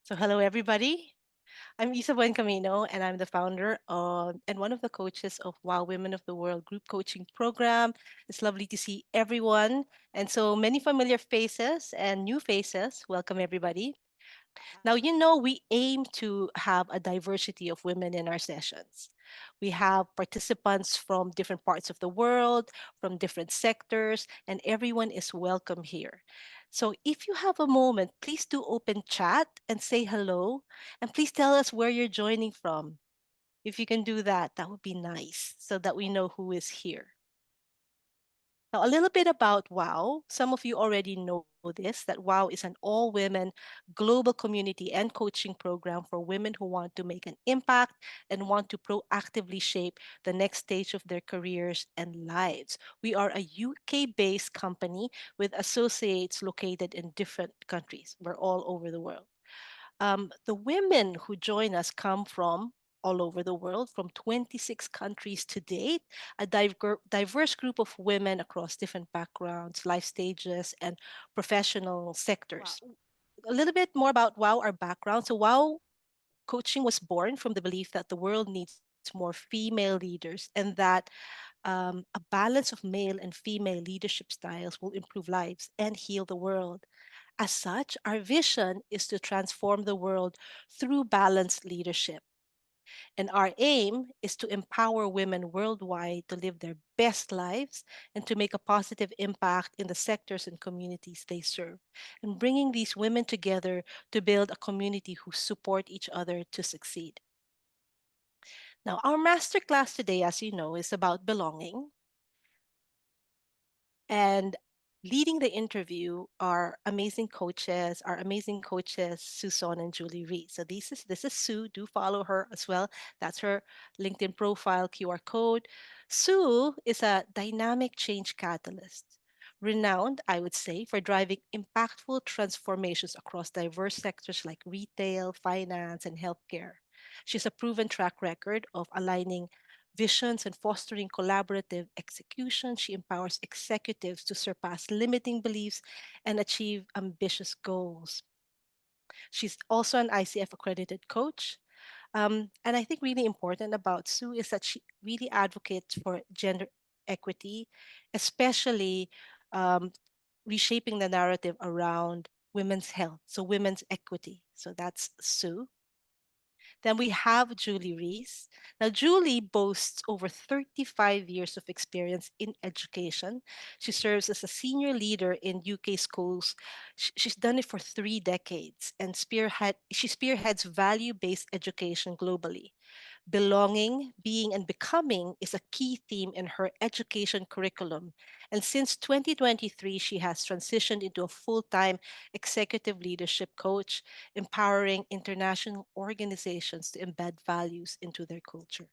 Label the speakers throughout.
Speaker 1: So, hello everybody. I'm Isa Buen Camino, and I'm the founder and one of the coaches of Wow Women of the World group coaching program. It's lovely to see everyone, and so many familiar faces and new faces. Welcome everybody. Now, we aim to have a diversity of women in our sessions. We have participants from different parts of the world, from different sectors, and everyone is welcome here. So if you have a moment, please do open chat and say hello, and please tell us where you're joining from. If you can do that, that would be nice so that we know who is here. Now, a little bit about WOW. Some of you already know this that WOW is an all women global community and coaching program for women who want to make an impact and want to proactively shape the next stage of their careers and lives. We are a UK based company with associates located in different countries. We're all over the world. The women who join us come from all over the world, from 26 countries to date, a diverse group of women across different backgrounds, life stages, and professional sectors. Wow. A little bit more about WOW, our background. So, WOW coaching was born from the belief that the world needs more female leaders and that a balance of male and female leadership styles will improve lives and heal the world. As such, our vision is to transform the world through balanced leadership. And our aim is to empower women worldwide to live their best lives and to make a positive impact in the sectors and communities they serve. And bringing these women together to build a community who support each other to succeed. Now, our masterclass today, as you know, is about belonging. And leading the interview are amazing coaches, Susan and Julie Reed. So this is Sue. Do follow her as well. That's her LinkedIn profile QR code. Sue is a dynamic change catalyst, renowned, I would say, for driving impactful transformations across diverse sectors like retail, finance, and healthcare. She has a proven track record of aligning visions and fostering collaborative execution. She empowers executives to surpass limiting beliefs and achieve ambitious goals. She's also an ICF accredited coach. And I think really important about Sue is that she really advocates for gender equity, especially um, reshaping the narrative around women's health, so women's equity. So that's Sue. Then we have Julie Rees. Now, Julie boasts over 35 years of experience in education. She serves as a senior leader in UK schools. She's done it for 3 decades and she spearheads value-based education globally. Belonging, being, and becoming is a key theme in her education curriculum. And since 2023, she has transitioned into a full time executive leadership coach, empowering international organizations to embed values into their culture.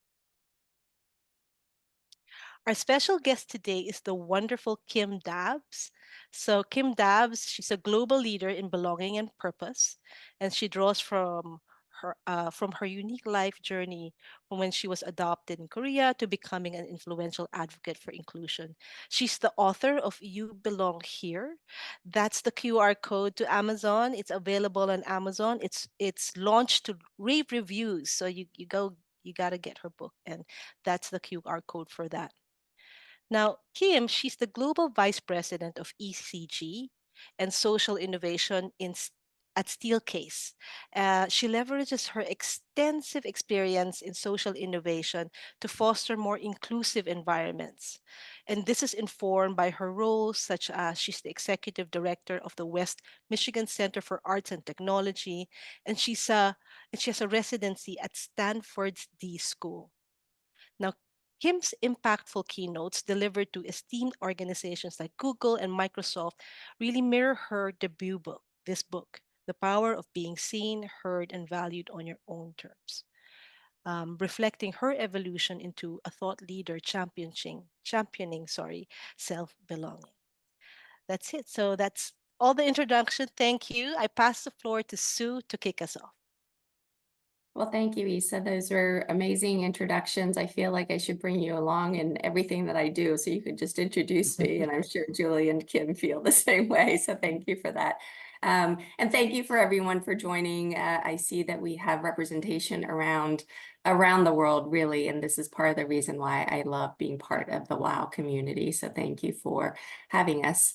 Speaker 1: Our special guest today is the wonderful Kim Dabbs. So, Kim Dabbs, she's a global leader in belonging and purpose, and she draws from her unique life journey from when she was adopted in Korea to becoming an influential advocate for inclusion. She's the author of You Belong Here. That's the QR code to Amazon. It's available on Amazon. It's launched to rave reviews. So you gotta get her book, and that's the QR code for that. Now, Kim, she's the Global Vice President of ECG and Social Innovation at Steelcase. She leverages her extensive experience in social innovation to foster more inclusive environments. And this is informed by her roles, such as she's the Executive Director of the West Michigan Center for Arts and Technology, and she has a residency at Stanford's D School. Now, Kim's impactful keynotes delivered to esteemed organizations like Google and Microsoft really mirror her debut book, this book, The Power of Being Seen, Heard, and Valued on Your Own Terms, reflecting her evolution into a thought leader championing self-belonging. That's it. So that's all the introduction. Thank you. I pass the floor to Sue to kick us off.
Speaker 2: Well, thank you, Isa. Those were amazing introductions. I feel like I should bring you along in everything that I do so you could just introduce me. And I'm sure Julie and Kim feel the same way. So thank you for that. And thank you for everyone for joining. I see that we have representation around the world, really, and this is part of the reason why I love being part of the WOW community. So thank you for having us.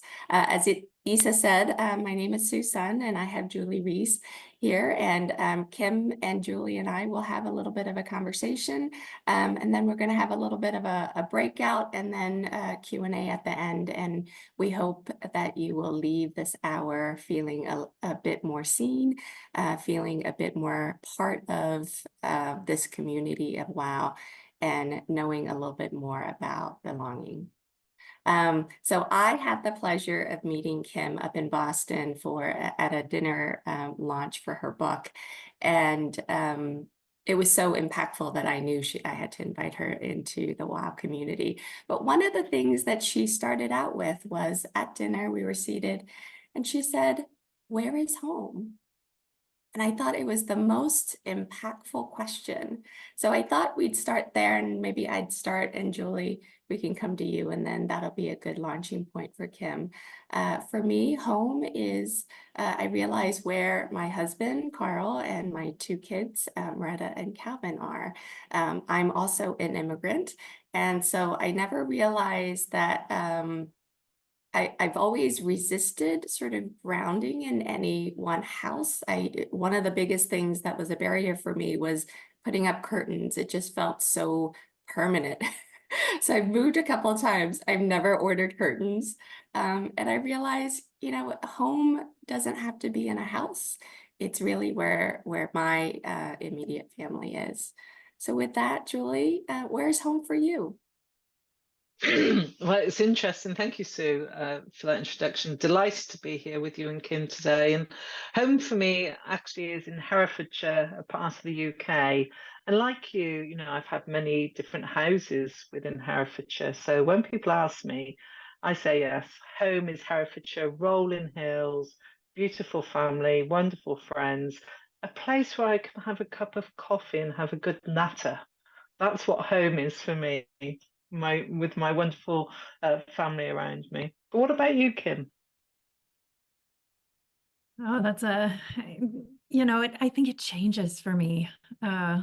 Speaker 2: Isa said, my name is Susan, and I have Julie Reese here, and Kim and Julie and I will have a little bit of a conversation, and then we're going to have a little bit of a breakout, and then Q&A at the end. And we hope that you will leave this hour feeling a bit more seen, feeling a bit more part of this community of WOW, and knowing a little bit more about belonging. So I had the pleasure of meeting Kim up in Boston at a dinner launch for her book, and it was so impactful that I knew I had to invite her into the WOW community. But one of the things that she started out with was at dinner, we were seated, and she said, "Where is home?" And I thought it was the most impactful question. So I thought we'd start there, and maybe I'd start, and Julie, we can come to you, and then that'll be a good launching point for Kim. For me, home is, I realize where my husband, Carl, and my two kids, Maretta and Calvin, are. I'm also an immigrant. And so I never realized that I've always resisted sort of grounding in any one house. One of the biggest things that was a barrier for me was putting up curtains. It just felt so permanent. So I've moved a couple of times. I've never ordered curtains. And I realized, home doesn't have to be in a house. It's really where my immediate family is. So with that, Julie, where's home for you?
Speaker 3: Well, it's interesting. Thank you, Sue, for that introduction. Delighted to be here with you and Kim today. And home for me actually is in Herefordshire, a part of the UK. And like you, I've had many different houses within Herefordshire. So when people ask me, I say yes, home is Herefordshire, rolling hills, beautiful family, wonderful friends, a place where I can have a cup of coffee and have a good natter. That's what home is for me, with my wonderful family around me. But what about you, Kim?
Speaker 4: Oh, I think it changes for me uh,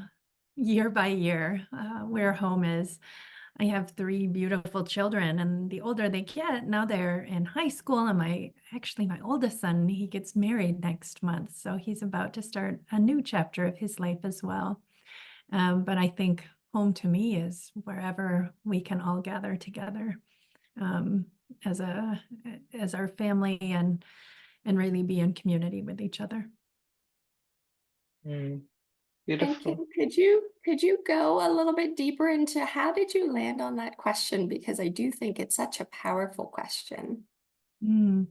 Speaker 4: year by year where home is. I have three beautiful children, and the older they get, now they're in high school. And my oldest son, he gets married next month. So he's about to start a new chapter of his life as well. But I think home to me is wherever we can all gather together um, as our family and really be in community with each other.
Speaker 2: And
Speaker 3: Beautiful.
Speaker 2: Kim, could you go a little bit deeper into how did you land on that question? Because I do think it's such a powerful question.
Speaker 4: Mm.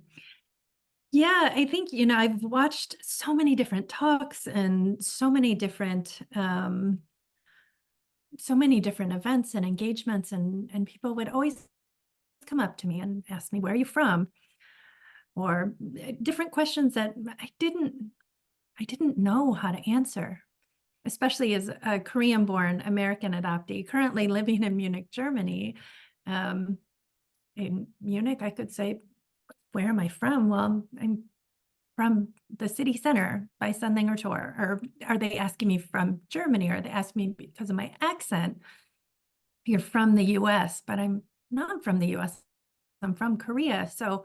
Speaker 4: Yeah, I think, I've watched so many different talks and so many different events and engagements, and people would always come up to me and ask me, where are you from? Or different questions that I didn't know how to answer, especially as a Korean-born American adoptee, currently living in Munich, Germany. In Munich, I could say, where am I from? Well, I'm from the city center by Sendlinger Tor. Or are they asking me from Germany? Or are they asking me because of my accent? You're from the US, but I'm not from the US. I'm from Korea. So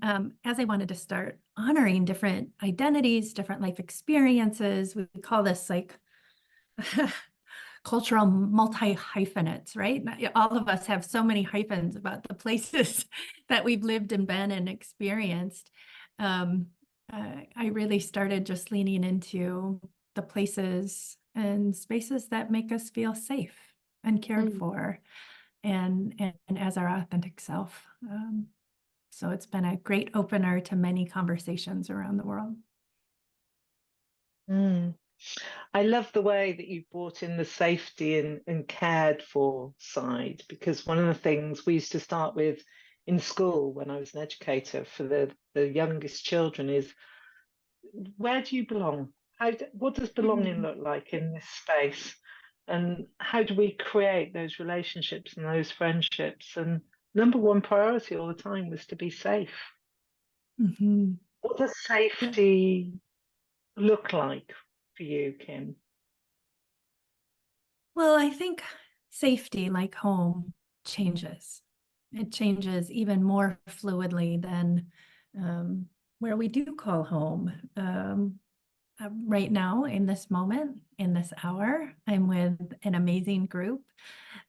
Speaker 4: as I wanted to start honoring different identities, different life experiences, we call this like cultural multi-hyphenates, right? All of us have so many hyphens about the places that we've lived and been and experienced. I really started just leaning into the places and spaces that make us feel safe and cared for and as our authentic self. So it's been a great opener to many conversations around the world.
Speaker 3: Mm. I love the way that you brought in the safety and cared for side, because one of the things we used to start with in school when I was an educator for the youngest children is, where do you belong? What does belonging look like in this space? And how do we create those relationships and those friendships? And number one priority all the time was to be safe.
Speaker 4: Mm-hmm.
Speaker 3: What does safety look like for you, Kim?
Speaker 4: Well, I think safety, like home, changes. It changes even more fluidly than where we do call home. Right now, in this moment, in this hour, I'm with an amazing group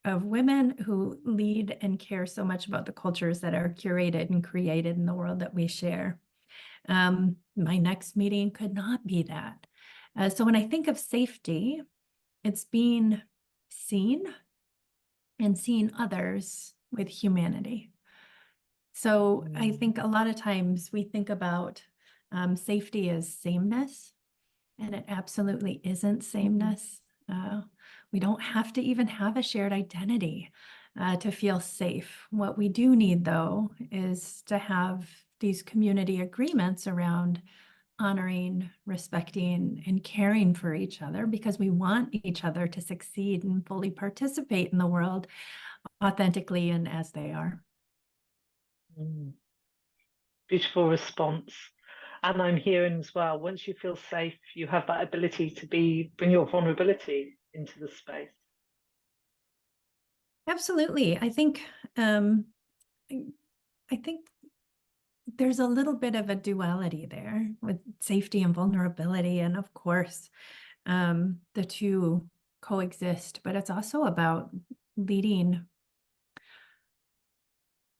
Speaker 4: of women who lead and care so much about the cultures that are curated and created in the world that we share. My next meeting could not be that. So when I think of safety, it's being seen and seeing others with humanity. So I think a lot of times we think about safety as sameness, and it absolutely isn't sameness. We don't have to even have a shared identity to feel safe. What we do need, though, is to have these community agreements around honoring, respecting, and caring for each other, because we want each other to succeed and fully participate in the world authentically and as they are.
Speaker 3: Beautiful response. And I'm hearing as well, once you feel safe, you have that ability to bring your vulnerability into the space.
Speaker 4: Absolutely. I think there's a little bit of a duality there with safety and vulnerability. And of course, the two coexist, but it's also about leading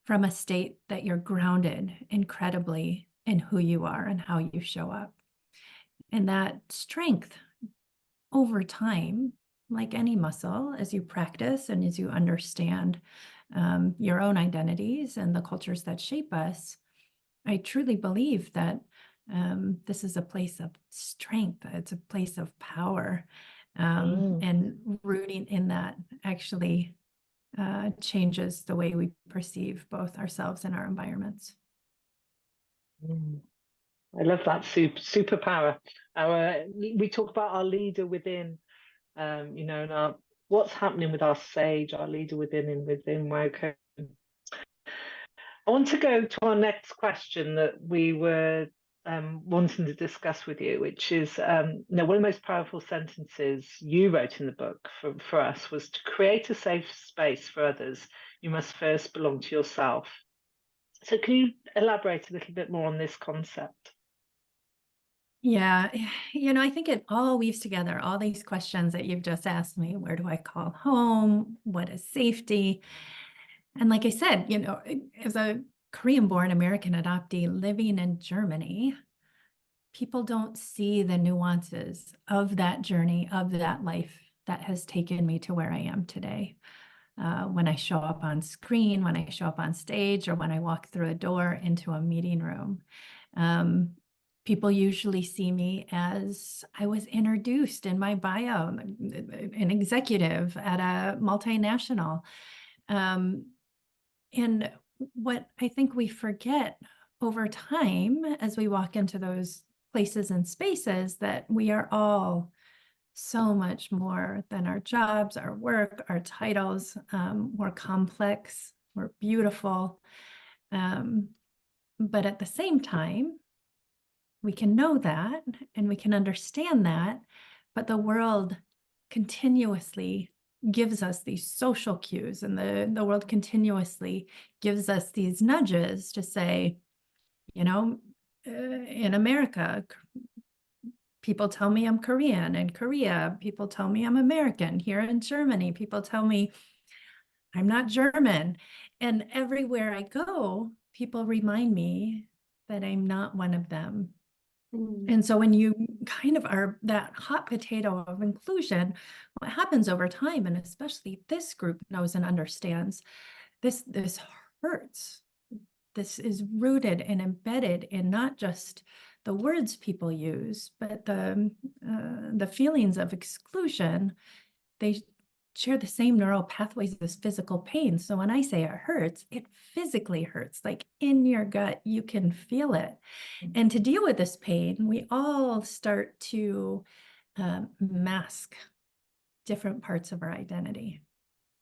Speaker 4: from a state that you're grounded incredibly in who you are and how you show up. And that strength over time, like any muscle, as you practice and as you understand your own identities and the cultures that shape us, I truly believe that this is a place of strength. It's a place of power. And rooting in that actually changes the way we perceive both ourselves and our environments.
Speaker 3: I love that superpower. We talk about our leader within, and what's happening with our sage, our leader within and within WOW. I want to go to our next question that we were wanting to discuss with you, which is, one of the most powerful sentences you wrote in the book for us was, to create a safe space for others, you must first belong to yourself. So can you elaborate a little bit more on this concept?
Speaker 4: Yeah, I think it all weaves together, all these questions that you've just asked me. Where do I call home? What is safety? And like I said, as a Korean-born American adoptee living in Germany, people don't see the nuances of that journey, of that life that has taken me to where I am today. When I show up on screen, when I show up on stage, or when I walk through a door into a meeting room, people usually see me as I was introduced in my bio, an executive at a multinational. And what I think we forget over time as we walk into those places and spaces, that we are all so much more than our jobs, our work, our titles. We're complex, we're beautiful. But at the same time, we can know that and we can understand that, but the world continuously gives us these social cues, and the world continuously gives us these nudges to say, in America, people tell me I'm Korean. In Korea, people tell me I'm American. Here in Germany, people tell me I'm not German. And everywhere I go, people remind me that I'm not one of them. And so when you kind of are that hot potato of inclusion, what happens over time, and especially this group knows and understands, this hurts. This is rooted and embedded in not just the words people use, but the feelings of exclusion. They share the same neural pathways as physical pain. So when I say it hurts, it physically hurts, like in your gut, you can feel it. And to deal with this pain, we all start to mask different parts of our identity.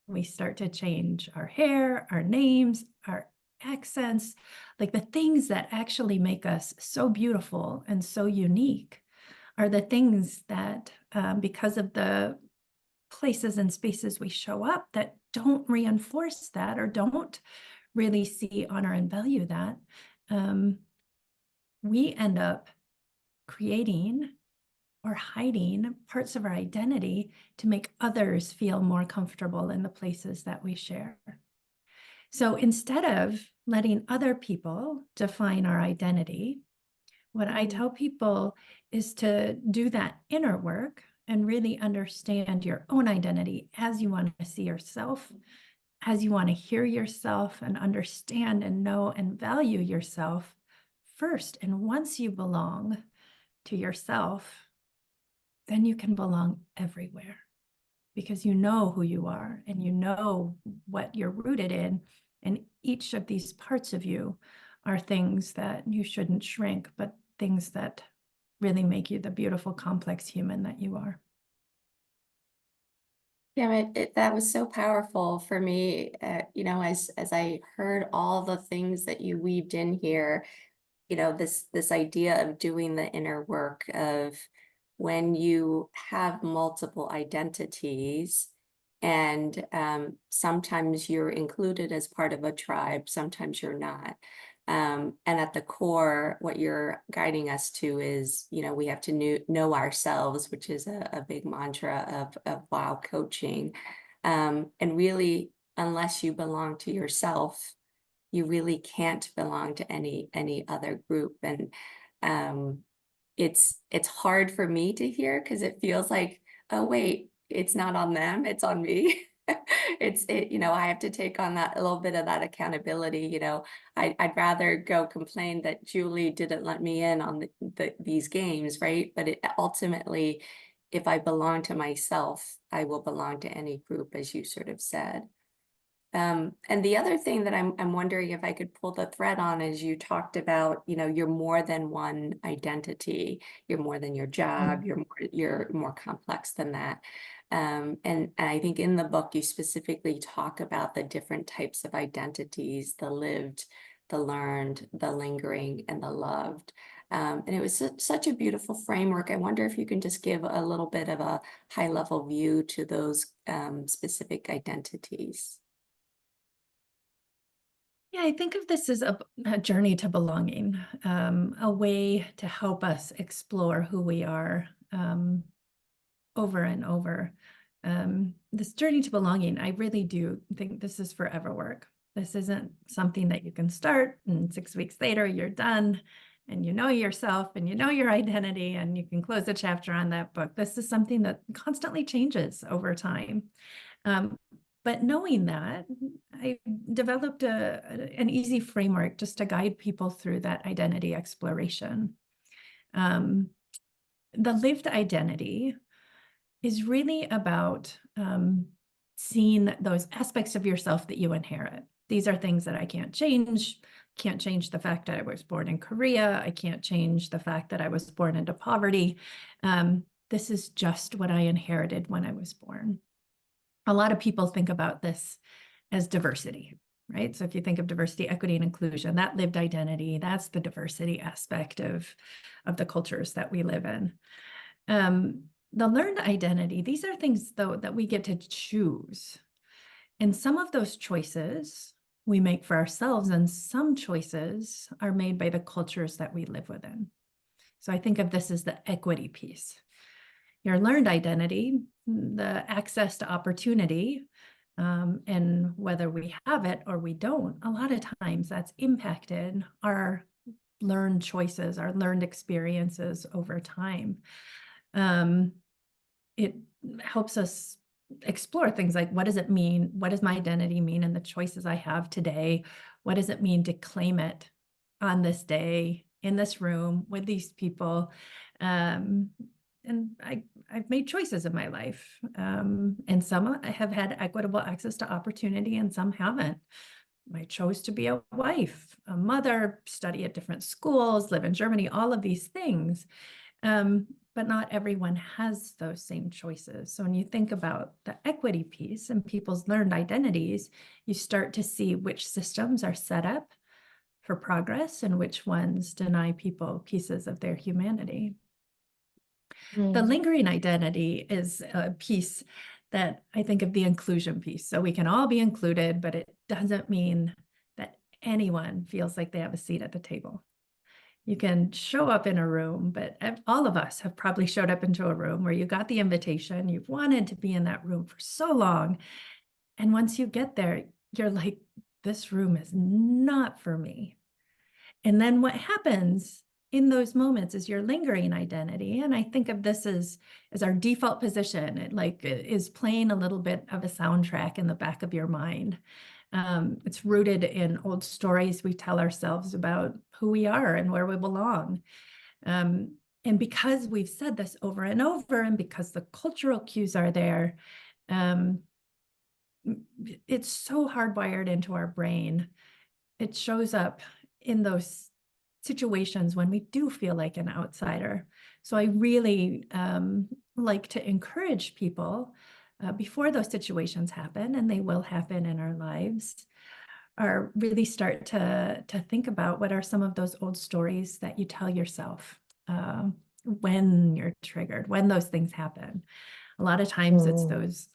Speaker 4: We start to change our hair, our names, our accents, like the things that actually make us so beautiful and so unique are the things that, because of the places and spaces we show up that don't reinforce that or don't really see, honor, and value that, we end up creating or hiding parts of our identity to make others feel more comfortable in the places that we share. So instead of letting other people define our identity, what I tell people is to do that inner work and really understand your own identity as you want to see yourself, as you want to hear yourself and understand and know and value yourself first. And once you belong to yourself, then you can belong everywhere because you know who you are and you know what you're rooted in. And each of these parts of you are things that you shouldn't shrink, but things that really make you the beautiful, complex human that you are.
Speaker 2: Yeah, that was so powerful for me, as I heard all the things that you weaved in here, this idea of doing the inner work of when you have multiple identities and sometimes you're included as part of a tribe, sometimes you're not. And at the core, what you're guiding us to is, we have to know ourselves, which is a big mantra of WOW coaching. And really, unless you belong to yourself, you really can't belong to any other group. And it's hard for me to hear because it feels like, oh wait, it's not on them, it's on me. I have to take on that a little bit of that accountability. I'd rather go complain that Julie didn't let me in on these games, right? But ultimately, if I belong to myself, I will belong to any group, as you sort of said. And the other thing that I'm wondering if I could pull the thread on is you talked about, you're more than one identity. You're more than your job. You're more complex than that. And I think in the book you specifically talk about the different types of identities: the lived, the learned, the lingering, and the loved. And it was such a beautiful framework. I wonder if you can just give a little bit of a high-level view to those specific identities.
Speaker 4: Yeah, I think of this as a journey to belonging, a way to help us explore who we are over and over. This journey to belonging, I really do think this is forever work. This isn't something that you can start and 6 weeks later you're done and you know yourself and you know your identity and you can close a chapter on that book. This is something that constantly changes over time. But knowing that, I developed an easy framework just to guide people through that identity exploration. The lived identity is really about seeing those aspects of yourself that you inherit. These are things that I can't change. Can't change the fact that I was born in Korea. I can't change the fact that I was born into poverty. This is just what I inherited when I was born. A lot of people think about this as diversity, right? So if you think of diversity, equity, and inclusion, that lived identity, that's the diversity aspect of the cultures that we live in. The learned identity, these are things, though, that we get to choose. And some of those choices we make for ourselves, and some choices are made by the cultures that we live within. So I think of this as the equity piece. Your learned identity, the access to opportunity, and whether we have it or we don't, a lot of times that's impacted our learned choices, our learned experiences over time. It helps us explore things like, what does it mean? What does my identity mean in the choices I have today? What does it mean to claim it on this day, in this room, with these people? And I've made choices in my life, and some have had equitable access to opportunity and some haven't. I chose to be a wife, a mother, study at different schools, live in Germany, all of these things. but not everyone has those same choices. So when you think about the equity piece and people's learned identities, you start to see which systems are set up for progress and which ones deny people pieces of their humanity. The lingering identity is a piece that I think of the inclusion piece. So we can all be included, but it doesn't mean that anyone feels like they have a seat at the table. You can show up in a room, but all of us have probably showed up into a room where you got the invitation, you've wanted to be in that room for so long. And once you get there, you're like, this room is not for me. And then what happens in those moments is your lingering identity. And I think of this as our default position. It is playing a little bit of a soundtrack in the back of your mind. It's rooted in old stories we tell ourselves about who we are and where we belong. And because we've said this over and over, and because the cultural cues are there, it's so hardwired into our brain. It shows up in those situations when we do feel like an outsider. So I really like to encourage people before those situations happen, and they will happen in our lives, or really start to think about what are some of those old stories that you tell yourself when you're triggered, when those things happen. A lot of times it's those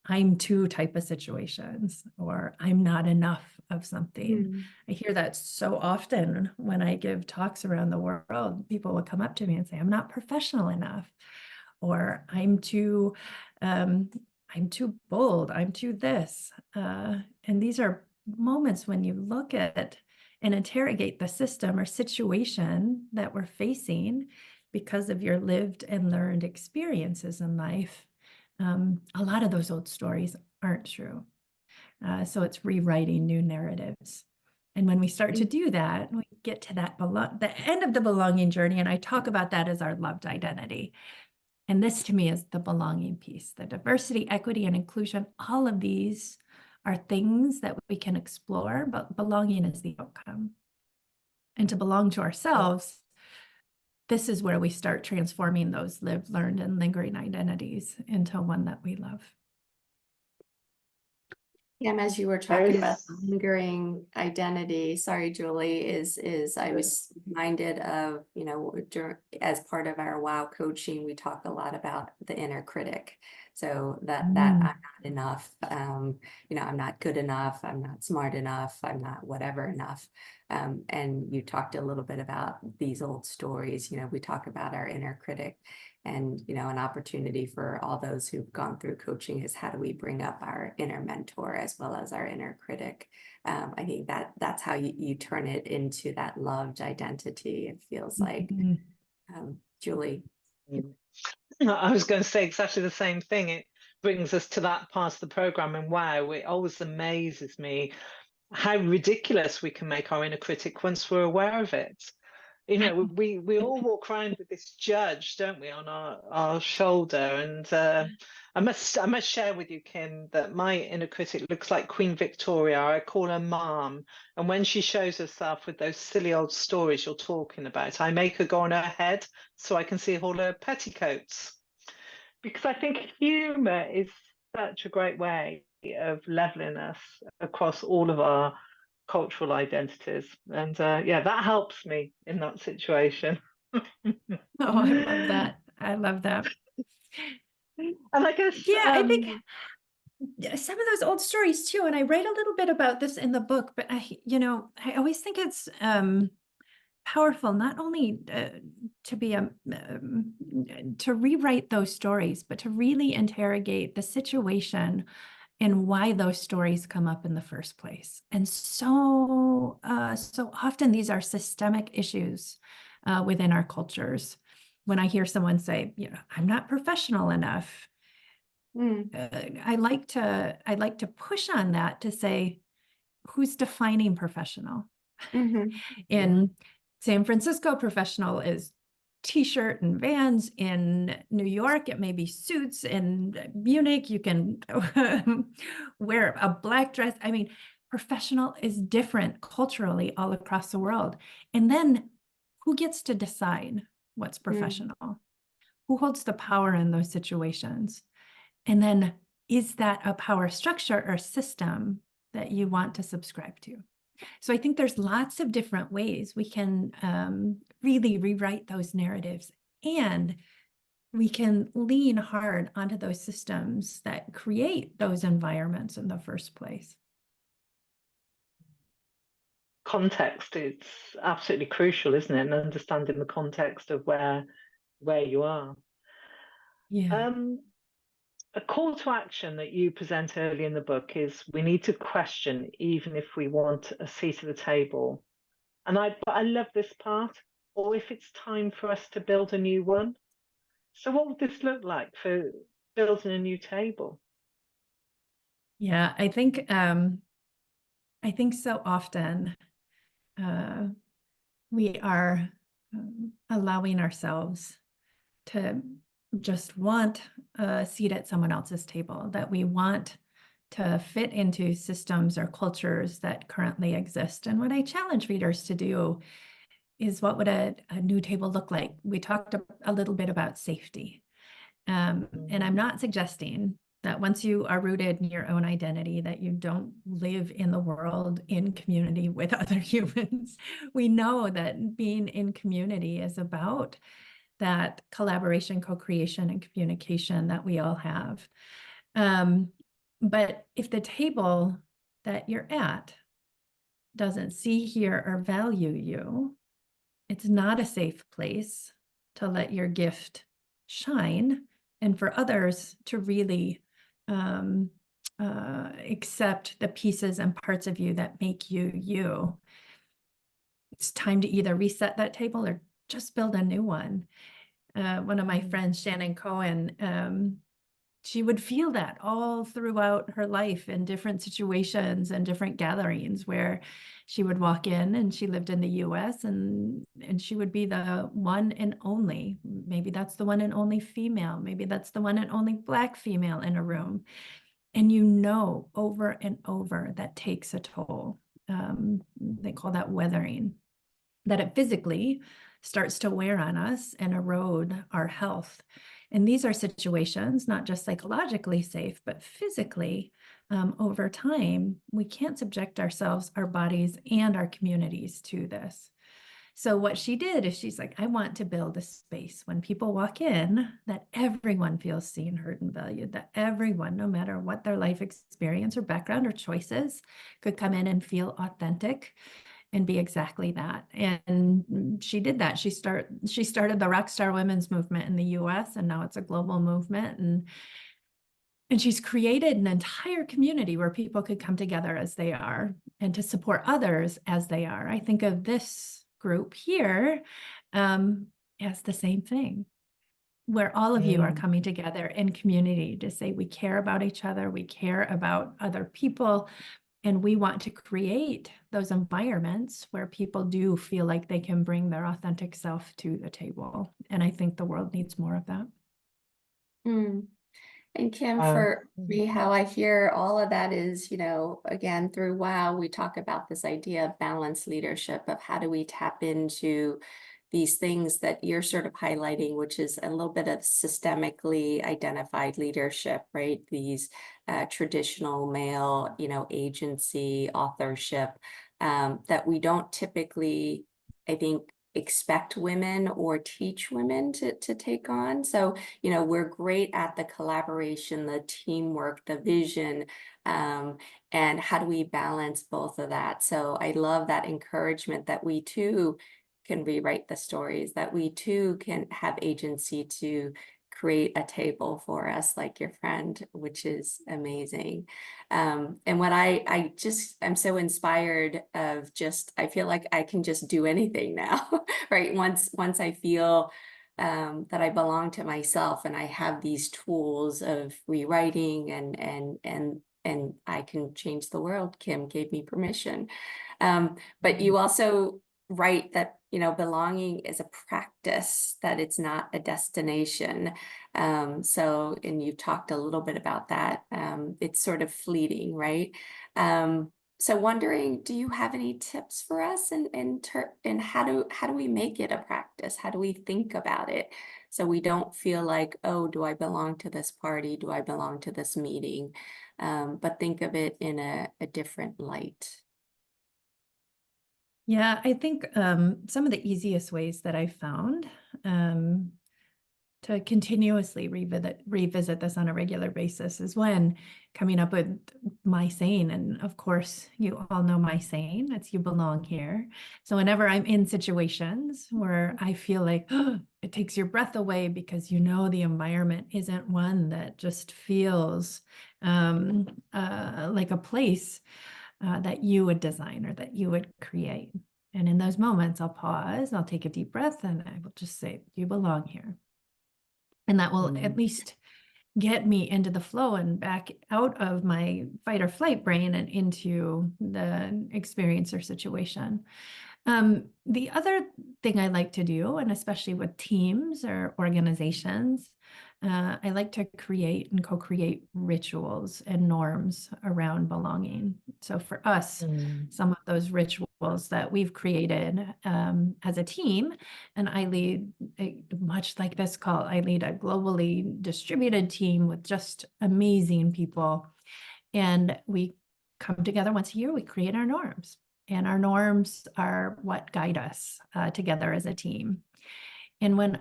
Speaker 4: I'm too type of situations, or I'm not enough of something. I hear that so often when I give talks around the world. People will come up to me and say, I'm not professional enough, or I'm too bold, I'm too this. And these are moments when you look at and interrogate the system or situation that we're facing because of your lived and learned experiences in life. A lot of those old stories aren't true. So it's rewriting new narratives. And when we start to do that, we get to the end of the belonging journey. And I talk about that as our loved identity. And this to me is the belonging piece, the diversity, equity, and inclusion. All of these are things that we can explore, but belonging is the outcome. And to belong to ourselves, this is where we start transforming those lived, learned, and lingering identities into one that we love.
Speaker 2: As you were talking about the lingering identity, sorry, Julie, is I was reminded of, as part of our WOW coaching, we talk a lot about the inner critic. So that I'm not enough, I'm not good enough, I'm not smart enough, I'm not whatever enough. And you talked a little bit about these old stories, we talk about our inner critic. And, an opportunity for all those who've gone through coaching is how do we bring up our inner mentor as well as our inner critic? I think that's how you turn it into that loved identity. It feels like, Julie.
Speaker 3: I was going to say exactly the same thing. It brings us to that part of the program, and wow, it always amazes me how ridiculous we can make our inner critic once we're aware of it. We all walk around with this judge, don't we, on our shoulder? And I must share with you, Kim, that my inner critic looks like Queen Victoria. I call her Mom, and when she shows herself with those silly old stories you're talking about, I make her go on her head so I can see all her petticoats. Because I think humour is such a great way of leveling us across all of our cultural identities, and that helps me in that situation.
Speaker 4: I love that.
Speaker 3: And I guess
Speaker 4: I think some of those old stories too, and I write a little bit about this in the book, but I always think it's powerful not only to be to rewrite those stories, but to really interrogate the situation and why those stories come up in the first place. And so often these are systemic issues within our cultures. When I hear someone say, I'm not professional enough, I like to push on that to say, who's defining professional? In San Francisco, professional is T-shirt and Vans. In New York, it may be suits. In Munich, you can wear a black dress. I mean, professional is different culturally all across the world. And then who gets to decide what's professional? Who holds the power in those situations? And then, is that a power structure or system that you want to subscribe to? So I think there's lots of different ways we can really rewrite those narratives, and we can lean hard onto those systems that create those environments in the first place.
Speaker 3: Context is absolutely crucial, isn't it? And understanding the context of where you are.
Speaker 4: Yeah.
Speaker 3: A call to action that you present early in the book is we need to question even if we want a seat at the table. But I love this part, or if it's time for us to build a new one. So what would this look like for building a new table?
Speaker 4: Yeah, I think so often we are allowing ourselves to just want a seat at someone else's table, that we want to fit into systems or cultures that currently exist. And what I challenge readers to do is, what would a new table look like? We talked a little bit about safety. And I'm not suggesting that once you are rooted in your own identity, that you don't live in the world in community with other humans. We know that being in community is about that collaboration, co-creation, and communication that we all have. But if the table that you're at doesn't see, hear, or value you, it's not a safe place to let your gift shine and for others to really accept the pieces and parts of you that make you you. It's time to either reset that table or just build a new one. One of my friends, Shannon Cohen, she would feel that all throughout her life in different situations and different gatherings where she would walk in, and she lived in the US, and she would be the one and only, maybe that's the one and only female, maybe that's the one and only Black female in a room. And over and over, that takes a toll. They call that weathering, that it physically starts to wear on us and erode our health. And these are situations not just psychologically safe, but physically. Over time, we can't subject ourselves, our bodies, and our communities to this. So what she did is, she's like, I want to build a space when people walk in that everyone feels seen, heard, and valued, that everyone, no matter what their life experience or background or choices, could come in and feel authentic and be exactly that. And she did that. She started the Rockstar Women's movement in the US, and now it's a global movement. And she's created an entire community where people could come together as they are and to support others as they are. I think of this group here as the same thing, where all of you are coming together in community to say we care about each other, we care about other people, and we want to create those environments where people do feel like they can bring their authentic self to the table. And I think the world needs more of that.
Speaker 2: And Kim, for me, how I hear all of that is, again, through WOW, we talk about this idea of balanced leadership, of how do we tap into these things that you're sort of highlighting, which is a little bit of systemically identified leadership, right? These traditional male, agency, authorship, that we don't typically, I think, expect women or teach women to take on. So, we're great at the collaboration, the teamwork, the vision, and how do we balance both of that? So I love that encouragement that we too can rewrite the stories, that we too can have agency to create a table for us, like your friend, which is amazing. And what I'm so inspired of, I feel like I can just do anything now, right? Once I feel that I belong to myself and I have these tools of rewriting and I can change the world. Kim gave me permission. But you also write that, belonging is a practice, that it's not a destination. So, and you talked a little bit about that. It's sort of fleeting, right? So wondering, do you have any tips for us in how do we make it a practice? practice? How do we think about it? So we don't feel like, oh, do I belong to this party? Do I belong to this meeting? But think of it in a different light.
Speaker 4: Yeah, I think some of the easiest ways that I found to continuously revisit this on a regular basis is when coming up with my saying. And of course, you all know my saying, it's "you belong here." So whenever I'm in situations where I feel like it takes your breath away because you know the environment isn't one that just feels like a place that you would design or that you would create. And in those moments, I'll pause, I'll take a deep breath, and I will just say, "You belong here." And that will at least get me into the flow and back out of my fight or flight brain and into the experience or situation. The other thing I like to do, and especially with teams or organizations, I like to create and co-create rituals and norms around belonging. So for us, some of those rituals that we've created as a team, and I lead, much like this call, I lead a globally distributed team with just amazing people. And we come together once a year, we create our norms. And our norms are what guide us together as a team. And when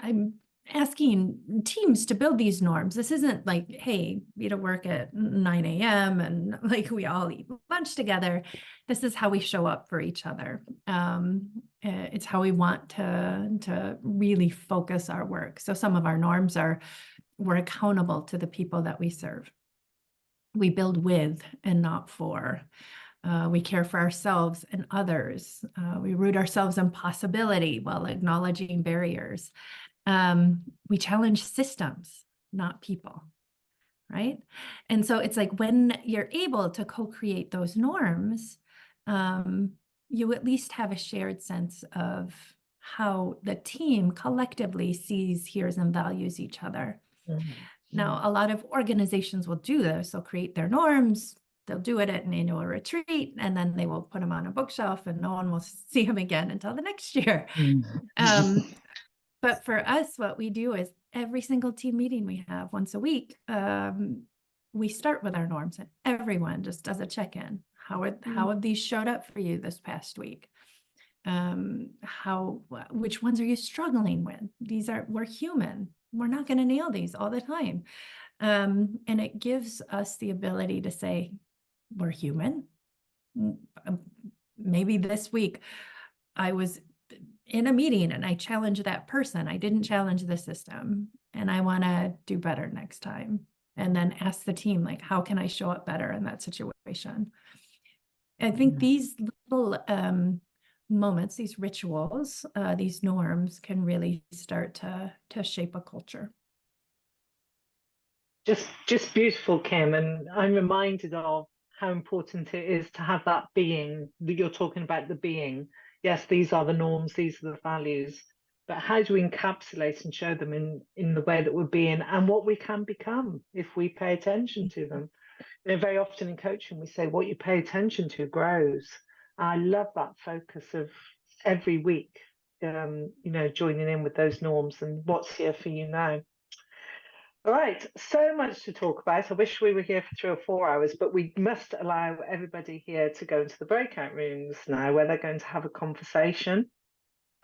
Speaker 4: I'm asking teams to build these norms, this isn't like, hey, be to work at 9 a.m. and like we all eat lunch together. This is how we show up for each other. It's how we want to really focus our work. So some of our norms are, we're accountable to the people that we serve. We build with and not for. We care for ourselves and others. We root ourselves in possibility while acknowledging barriers. We challenge systems, not people, right? And so it's like when you're able to co-create those norms, you at least have a shared sense of how the team collectively sees, hears, and values each other. Now, a lot of organizations will do this. They'll create their norms, they'll do it at an annual retreat, and then they will put them on a bookshelf and no one will see them again until the next year. But for us, what we do is every single team meeting we have once a week, we start with our norms and everyone just does a check-in. How have these showed up for you this past week? Which ones are you struggling with? We're human. We're not going to nail these all the time. And it gives us the ability to say, we're human. Maybe this week I was in a meeting and I challenged that person. I didn't challenge the system, and I want to do better next time. And then ask the team, like, how can I show up better in that situation? I think these little moments, these rituals, these norms can really start to shape a culture.
Speaker 3: Just beautiful, Kim. And I'm reminded of how important it is to have that being that you're talking about, the being. Yes, these are the norms, these are the values, but how do we encapsulate and show them in the way that we're being and what we can become if we pay attention to them? You know, very often in coaching, we say what you pay attention to grows. I love that focus of every week, you know, joining in with those norms and what's here for you now. All right, so much to talk about. I wish we were here for 3 or 4 hours, but we must allow everybody here to go into the breakout rooms now where they're going to have a conversation.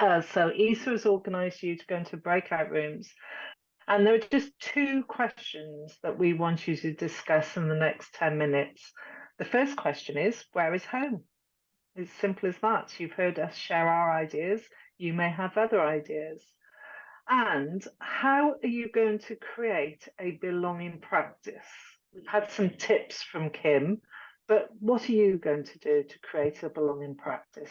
Speaker 3: So Isa has organised you to go into breakout rooms. And there are just 2 questions that we want you to discuss in the next 10 minutes. The first question is, where is home? It's simple as that. You've heard us share our ideas. You may have other ideas. And how are you going to create a belonging practice? We've had some tips from Kim, but what are you going to do to create a belonging practice?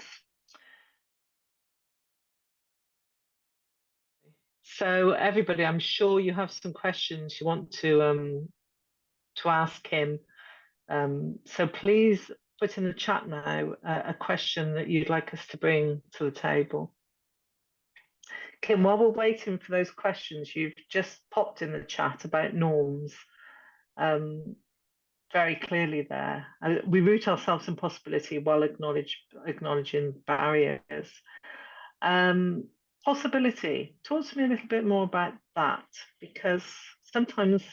Speaker 3: So everybody, I'm sure you have some questions you want to ask Kim. So please put in the chat now a question that you'd like us to bring to the table. Kim, while we're waiting for those questions, you've just popped in the chat about norms. Very clearly there. We root ourselves in possibility while acknowledging barriers. possibility. Talk to me a little bit more about that, because sometimes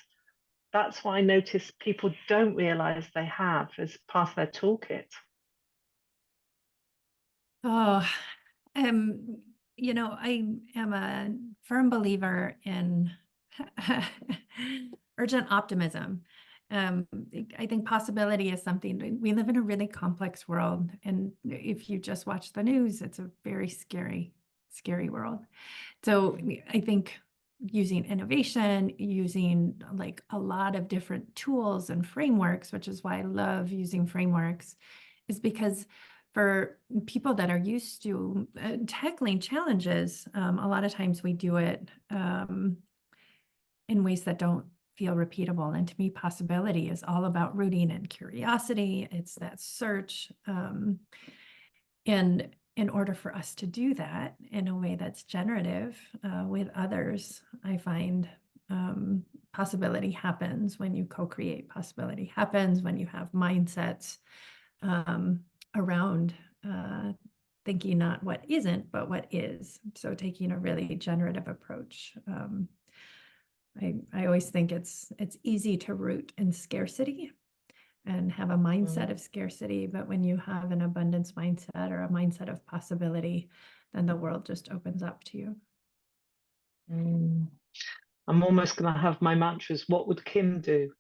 Speaker 3: that's what I notice people don't realize they have as part of their toolkit.
Speaker 4: Oh, um, I am a firm believer in urgent optimism. I think possibility is something, we live in a really complex world. And if you just watch the news, it's a very scary, scary world. So I think using innovation, using like a lot of different tools and frameworks, which is why I love using frameworks, is because for people that are used to tackling challenges, a lot of times we do it in ways that don't feel repeatable. And to me, possibility is all about rooting in curiosity. It's that search. And in order for us to do that in a way that's generative with others, I find possibility happens when you co-create. Possibility happens when you have mindsets around thinking not what isn't, but what is. So taking a really generative approach. I always think it's easy to root in scarcity and have a mindset of scarcity, but when you have an abundance mindset or a mindset of possibility, then the world just opens up to you.
Speaker 3: I'm almost going to have my mantras. What would Kim do?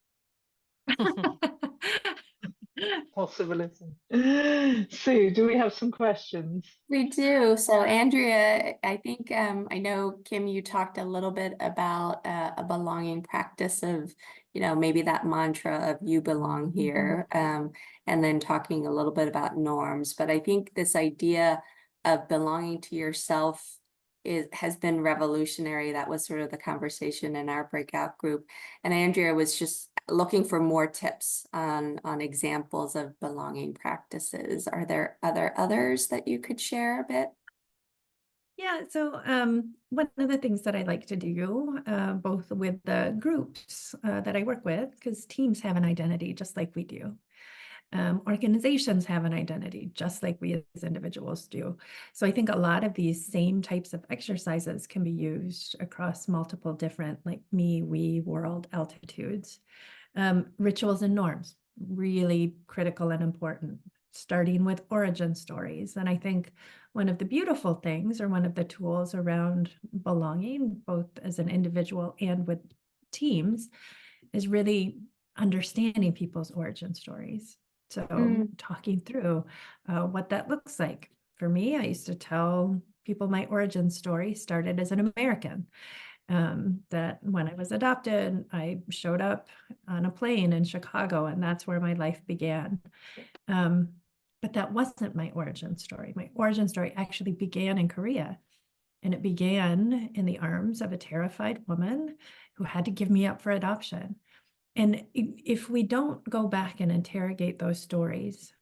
Speaker 3: Possibility. Sue, do we have some questions?
Speaker 2: We do. So Andrea, I think I know Kim, you talked a little bit about a belonging practice of, maybe that mantra of you belong here, and then talking a little bit about norms. But I think this idea of belonging to yourself has been revolutionary. That was sort of the conversation in our breakout group. And Andrea was just looking for more tips on examples of belonging practices. Are there others that you could share a bit?
Speaker 4: Yeah, so one of the things that I like to do, both with the groups that I work with, because teams have an identity just like we do. Organizations have an identity just like we as individuals do. So I think a lot of these same types of exercises can be used across multiple different, like me, we, world altitudes. Rituals and norms, really critical and important, starting with origin stories. And I think one of the beautiful things, or one of the tools around belonging, both as an individual and with teams, is really understanding people's origin stories. So talking through what that looks like. For me, I used to tell people my origin story started as an American. That when I was adopted, I showed up on a plane in Chicago, and that's where my life began. But that wasn't my origin story. My origin story actually began in Korea, and it began in the arms of a terrified woman who had to give me up for adoption. And if we don't go back and interrogate those stories,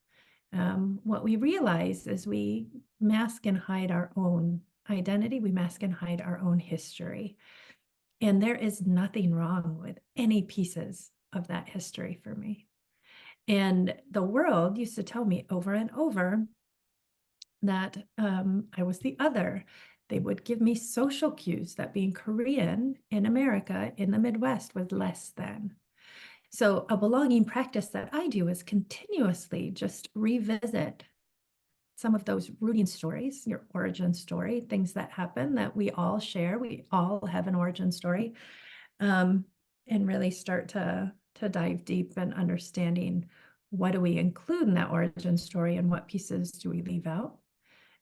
Speaker 4: what we realize is we mask and hide our own identity, we mask and hide our own history. And there is nothing wrong with any pieces of that history for me. And the world used to tell me over and over that I was the other. They would give me social cues that being Korean in America, in the Midwest, was less than. So a belonging practice that I do is continuously just revisit some of those rooting stories, your origin story, things that happen that we all share. We all have an origin story, and really start to dive deep in understanding what do we include in that origin story and what pieces do we leave out.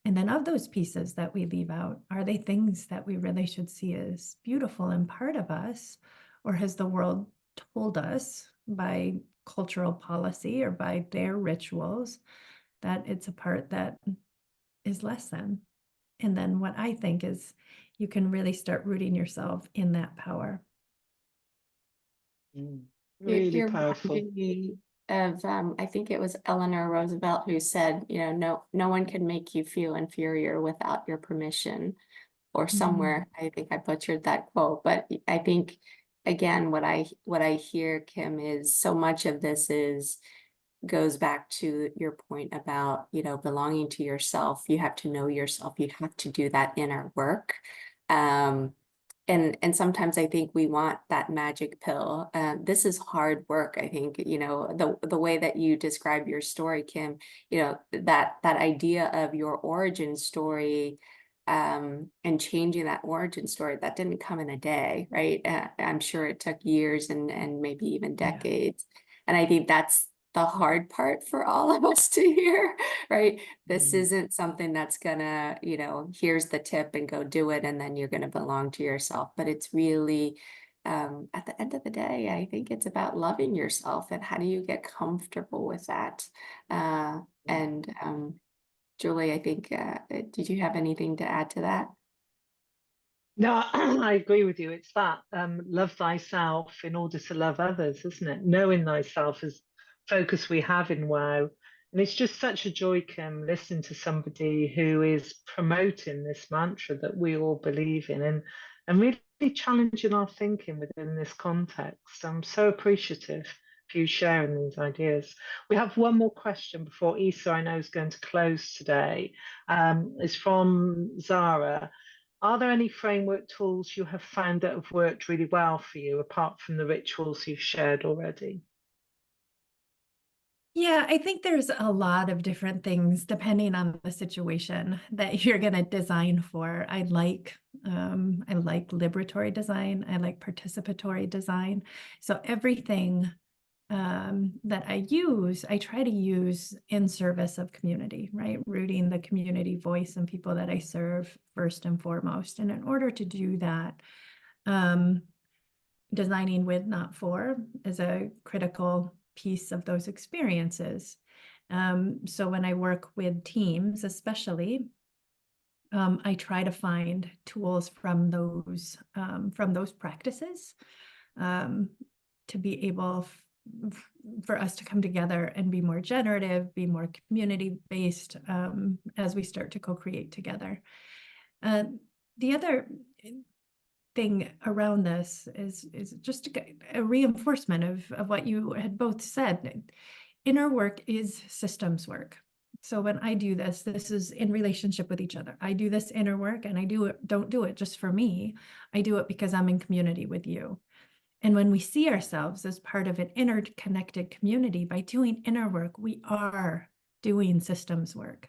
Speaker 4: And then of those pieces that we leave out, are they things that we really should see as beautiful and part of us? Or has the world told us by cultural policy or by their rituals that it's a part that is less than? And then what I think is you can really start rooting yourself in that power.
Speaker 3: Really
Speaker 2: You're
Speaker 3: powerful.
Speaker 2: reminding me of I think it was Eleanor Roosevelt who said, no one can make you feel inferior without your permission, or somewhere. I think I butchered that quote, but I think again what I hear, Kim, is so much of this is goes back to your point about, belonging to yourself. You have to know yourself. You have to do that inner work. And sometimes I think we want that magic pill. This is hard work. I think, the way that you describe your story, Kim, that idea of your origin story, and changing that origin story, that didn't come in a day, right? I'm sure it took years and maybe even
Speaker 4: Yeah.
Speaker 2: decades. And I think that's the hard part for all of us to hear, right? This isn't something that's gonna, here's the tip and go do it, and then you're gonna belong to yourself. But it's really, at the end of the day, I think it's about loving yourself and how do you get comfortable with that. And Julie, I think, did you have anything to add to that?
Speaker 3: No, I agree with you. It's that love thyself in order to love others, isn't it? Knowing thyself is focus we have in WOW. And it's just such a joy, Kim, listening to somebody who is promoting this mantra that we all believe in and really challenging our thinking within this context. I'm so appreciative for you sharing these ideas. We have one more question before Isa, I know, is going to close today. It's from Zara. Are there any framework tools you have found that have worked really well for you, apart from the rituals you've shared already?
Speaker 4: Yeah, I think there's a lot of different things depending on the situation that you're going to design for. I like liberatory design. I like participatory design. So everything that I try to use in service of community, right? Rooting the community voice and people that I serve first and foremost. And in order to do that, designing with, not for, is a critical piece of those experiences. So when I work with teams, especially, I try to find tools from those practices, to be able for us to come together and be more generative, be more community-based, as we start to co-create together. The other thing around this is just a reinforcement of what you had both said. Inner work is systems work. So when I do this is in relationship with each other. I do this inner work and don't do it just for me. I do it because I'm in community with you. And when we see ourselves as part of an interconnected community, by doing inner work, we are doing systems work.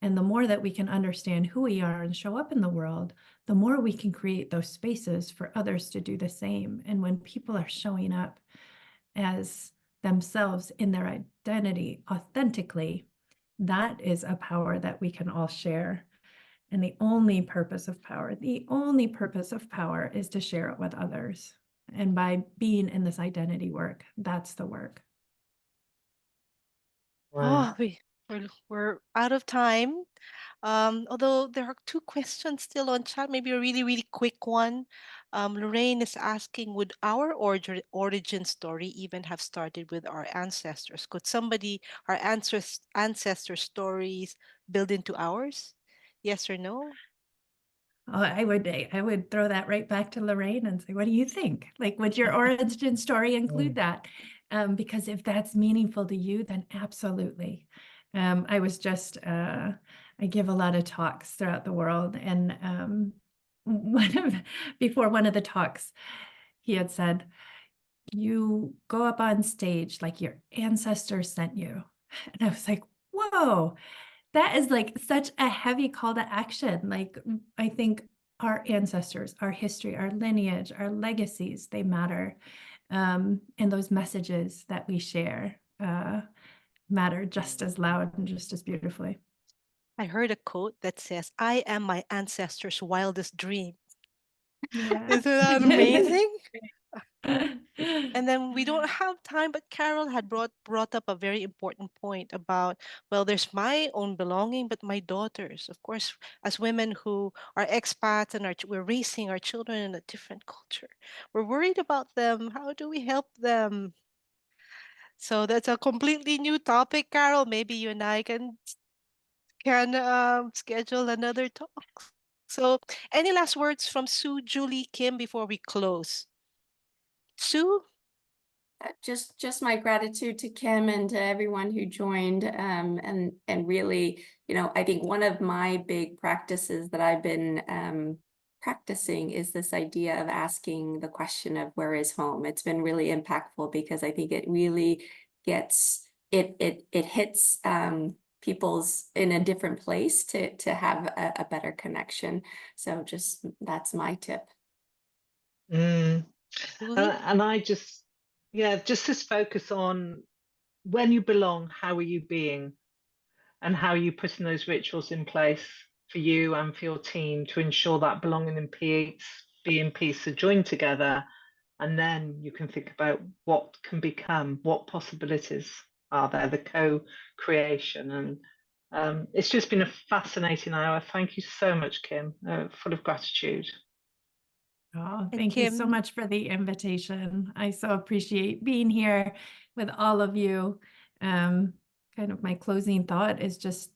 Speaker 4: And the more that we can understand who we are and show up in the world, the more we can create those spaces for others to do the same. And when people are showing up as themselves in their identity authentically, that is a power that we can all share. And the only purpose of power is to share it with others. And by being in this identity work, that's the work.
Speaker 3: Wow.
Speaker 1: Oh, we're out of time. Although there are two questions still on chat, maybe a really, really quick one. Lorraine is asking, would our origin story even have started with our ancestors? Could our ancestor stories build into ours? Yes or no?
Speaker 4: I would throw that right back to Lorraine and say, what do you think? Like, would your origin story include that? Because if that's meaningful to you, then absolutely. I give a lot of talks throughout the world, and before one of the talks, he had said, you go up on stage like your ancestors sent you. And I was like, whoa, that is like such a heavy call to action. Like, I think our ancestors, our history, our lineage, our legacies, they matter. And those messages that we share matter just as loud and just as beautifully.
Speaker 1: I heard a quote that says, I am my ancestors' wildest dream.
Speaker 4: Yeah.
Speaker 1: Isn't that amazing? And then we don't have time, but Carol had brought up a very important point about, well, there's my own belonging, but my daughters, of course, as women who are expats and we're raising our children in a different culture. We're worried about them. How do we help them? So that's a completely new topic, Carol. Maybe you and I can schedule another talk. So, any last words from Sue, Julie, Kim before we close? Sue?
Speaker 2: Just my gratitude to Kim and to everyone who joined. And really, I think one of my big practices that I've been practicing is this idea of asking the question of where is home. It's been really impactful because I think it really gets it hits people's in a different place to have a better connection. So just that's my tip.
Speaker 3: Mm.
Speaker 1: Julie?
Speaker 3: And I just, yeah, just this focus on when you belong, how are you being, and how are you putting those rituals in place for you and for your team to ensure that belonging and peace, being peace are joined together. And then you can think about what can become, what possibilities are there, the co-creation. And it's just been a fascinating hour. Thank you so much, Kim, full of gratitude.
Speaker 4: Oh,
Speaker 1: And
Speaker 4: thank you so
Speaker 1: Kim?
Speaker 4: much for the invitation. I so appreciate being here with all of you. Kind of my closing thought is just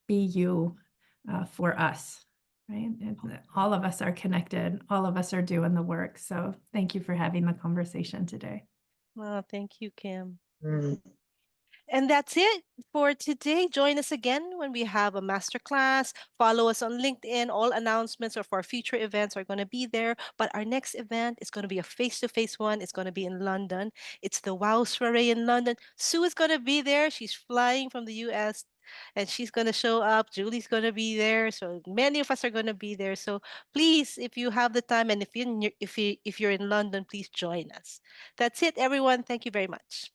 Speaker 4: be you for us, right? All of us are connected. All of us are doing the work. So thank you for having the conversation today.
Speaker 1: Oh, thank you, Kim.
Speaker 3: Mm.
Speaker 1: And that's it for today. Join us again when we have a masterclass. Follow us on LinkedIn. All announcements of our future events are going to be there. But our next event is going to be a face to face one. It's going to be in London. It's the WOW Soiree in London. Sue is going to be there. She's flying from the US and she's going to show up. Julie's going to be there. So many of us are going to be there. So please, if you have the time and if you're in London, please join us. That's it, everyone. Thank you very much.